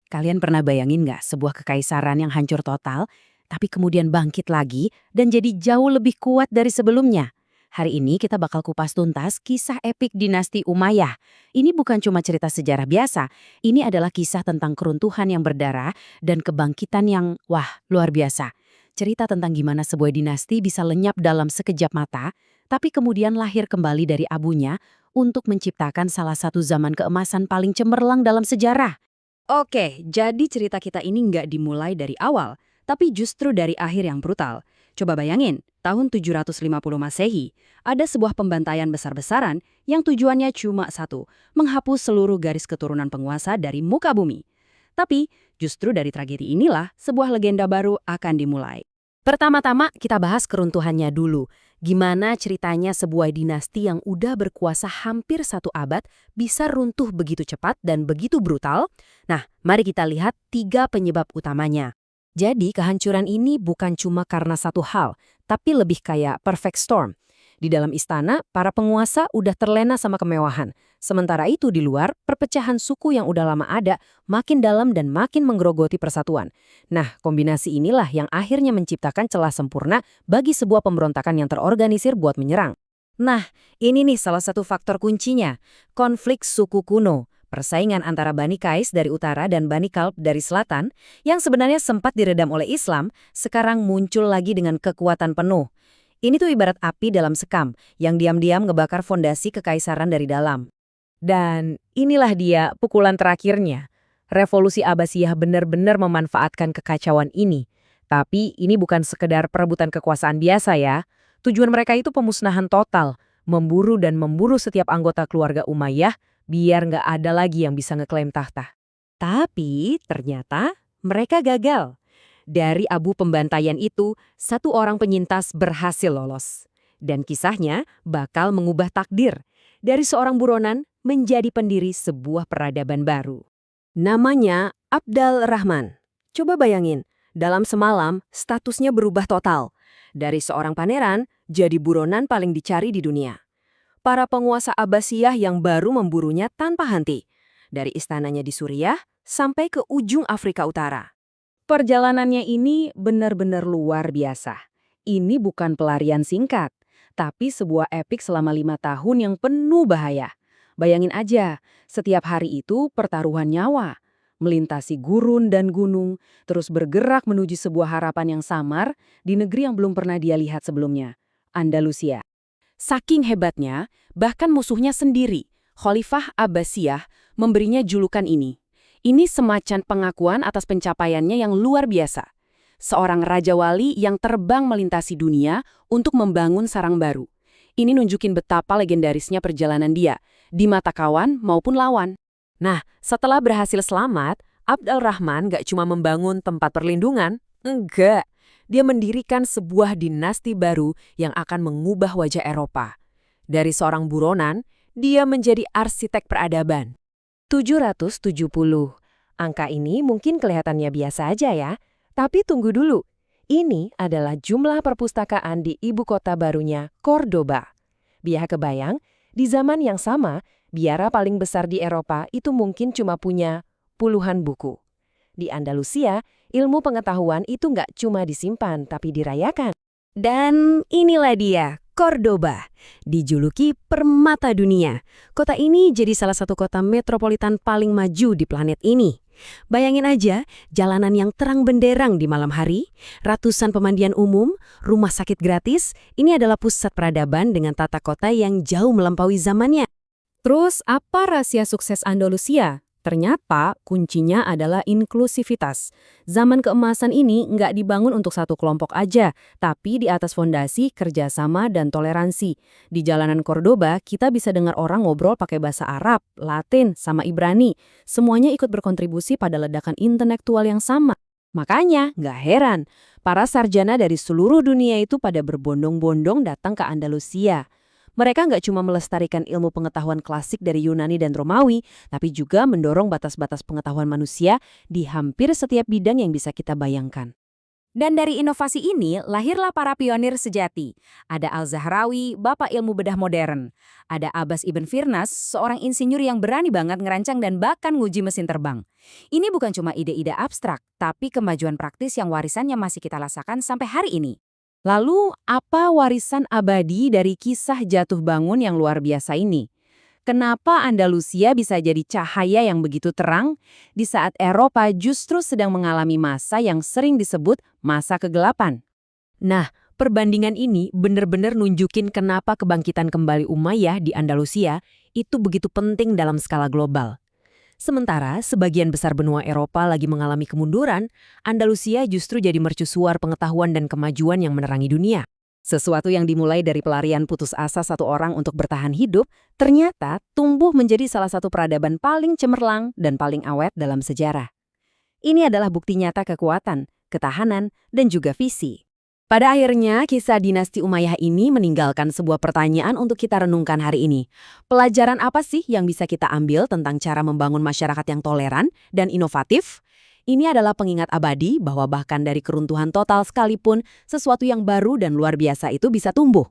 Kalian pernah bayangin nggak sebuah kekaisaran yang hancur total, tapi kemudian bangkit lagi dan jadi jauh lebih kuat dari sebelumnya? Hari ini kita bakal kupas tuntas kisah epik dinasti Umayyah. Ini bukan cuma cerita sejarah biasa, ini adalah kisah tentang keruntuhan yang berdarah dan kebangkitan yang, wah, luar biasa. Cerita tentang gimana sebuah dinasti bisa lenyap dalam sekejap mata, tapi kemudian lahir kembali dari abunya untuk menciptakan salah satu zaman keemasan paling cemerlang dalam sejarah. Oke, jadi cerita kita ini nggak dimulai dari awal, tapi justru dari akhir yang brutal. Coba bayangin, tahun 750 Masehi, ada sebuah pembantaian besar-besaran yang tujuannya cuma satu, menghapus seluruh garis keturunan penguasa dari muka bumi. Tapi, justru dari tragedi inilah sebuah legenda baru akan dimulai. Pertama-tama kita bahas keruntuhannya dulu. Gimana ceritanya sebuah dinasti yang udah berkuasa hampir 1 abad bisa runtuh begitu cepat dan begitu brutal? Nah, mari kita lihat 3 penyebab utamanya. Jadi kehancuran ini bukan cuma karena satu hal, tapi lebih kayak perfect storm. Di dalam istana, para penguasa udah terlena sama kemewahan. Sementara itu di luar, perpecahan suku yang udah lama ada makin dalam dan makin menggerogoti persatuan. Nah, kombinasi inilah yang akhirnya menciptakan celah sempurna bagi sebuah pemberontakan yang terorganisir buat menyerang. Nah, ini nih salah satu faktor kuncinya, konflik suku kuno. Persaingan antara Bani Qais dari utara dan Bani Kalb dari selatan, yang sebenarnya sempat diredam oleh Islam, sekarang muncul lagi dengan kekuatan penuh. Ini tuh ibarat api dalam sekam, yang diam-diam ngebakar fondasi kekaisaran dari dalam. Dan inilah dia pukulan terakhirnya. Revolusi Abbasiyah benar-benar memanfaatkan kekacauan ini. Tapi ini bukan sekedar perebutan kekuasaan biasa ya. Tujuan mereka itu pemusnahan total, memburu dan memburu setiap anggota keluarga Umayyah, biar nggak ada lagi yang bisa ngeklaim tahta. Tapi ternyata mereka gagal. Dari abu pembantaian itu, 1 orang penyintas berhasil lolos. Dan kisahnya bakal mengubah takdir. Dari seorang buronan menjadi pendiri sebuah peradaban baru. Namanya Abdal Rahman. Coba bayangin, dalam semalam statusnya berubah total. Dari seorang pangeran, jadi buronan paling dicari di dunia. Para penguasa Abbasiyah yang baru memburunya tanpa henti. Dari istananya di Suriah sampai ke ujung Afrika Utara. Perjalanannya ini benar-benar luar biasa. Ini bukan pelarian singkat, tapi sebuah epik selama 5 tahun yang penuh bahaya. Bayangin aja, setiap hari itu pertaruhan nyawa, melintasi gurun dan gunung, terus bergerak menuju sebuah harapan yang samar di negeri yang belum pernah dia lihat sebelumnya, Andalusia. Saking hebatnya, bahkan musuhnya sendiri, Khalifah Abbasiyah, memberinya julukan ini. Ini semacam pengakuan atas pencapaiannya yang luar biasa. Seorang raja wali yang terbang melintasi dunia untuk membangun sarang baru. Ini nunjukin betapa legendarisnya perjalanan dia, di mata kawan maupun lawan. Nah, setelah berhasil selamat, Abdal Rahman gak cuma membangun tempat perlindungan, enggak. Dia mendirikan sebuah dinasti baru yang akan mengubah wajah Eropa. Dari seorang buronan, dia menjadi arsitek peradaban. 770. Angka ini mungkin kelihatannya biasa aja ya, tapi tunggu dulu. Ini adalah jumlah perpustakaan di ibu kota barunya, Cordoba. Biar kebayang, di zaman yang sama, biara paling besar di Eropa itu mungkin cuma punya puluhan buku. Di Andalusia, ilmu pengetahuan itu nggak cuma disimpan, tapi dirayakan. Dan inilah dia, Cordoba, dijuluki permata dunia. Kota ini jadi salah satu kota metropolitan paling maju di planet ini. Bayangin aja, jalanan yang terang benderang di malam hari, ratusan pemandian umum, rumah sakit gratis, ini adalah pusat peradaban dengan tata kota yang jauh melampaui zamannya. Terus apa rahasia sukses Andalusia? Ternyata kuncinya adalah inklusivitas. Zaman keemasan ini nggak dibangun untuk satu kelompok aja, tapi di atas fondasi kerjasama dan toleransi. Di jalanan Cordoba, kita bisa dengar orang ngobrol pakai bahasa Arab, Latin, sama Ibrani. Semuanya ikut berkontribusi pada ledakan intelektual yang sama. Makanya, nggak heran, para sarjana dari seluruh dunia itu pada berbondong-bondong datang ke Andalusia. Mereka nggak cuma melestarikan ilmu pengetahuan klasik dari Yunani dan Romawi, tapi juga mendorong batas-batas pengetahuan manusia di hampir setiap bidang yang bisa kita bayangkan. Dan dari inovasi ini lahirlah para pionir sejati. Ada Al-Zahrawi, bapak ilmu bedah modern. Ada Abbas Ibn Firnas, seorang insinyur yang berani banget ngerancang dan bahkan nguji mesin terbang. Ini bukan cuma ide-ide abstrak, tapi kemajuan praktis yang warisannya masih kita rasakan sampai hari ini. Lalu, apa warisan abadi dari kisah jatuh bangun yang luar biasa ini? Kenapa Andalusia bisa jadi cahaya yang begitu terang di saat Eropa justru sedang mengalami masa yang sering disebut masa kegelapan? Nah, perbandingan ini benar-benar nunjukin kenapa kebangkitan kembali Umayyah di Andalusia itu begitu penting dalam skala global. Sementara sebagian besar benua Eropa lagi mengalami kemunduran, Andalusia justru jadi mercusuar pengetahuan dan kemajuan yang menerangi dunia. Sesuatu yang dimulai dari pelarian putus asa satu orang untuk bertahan hidup, ternyata tumbuh menjadi salah satu peradaban paling cemerlang dan paling awet dalam sejarah. Ini adalah bukti nyata kekuatan, ketahanan, dan juga visi. Pada akhirnya, kisah dinasti Umayyah ini meninggalkan sebuah pertanyaan untuk kita renungkan hari ini. Pelajaran apa sih yang bisa kita ambil tentang cara membangun masyarakat yang toleran dan inovatif? Ini adalah pengingat abadi bahwa bahkan dari keruntuhan total sekalipun, sesuatu yang baru dan luar biasa itu bisa tumbuh.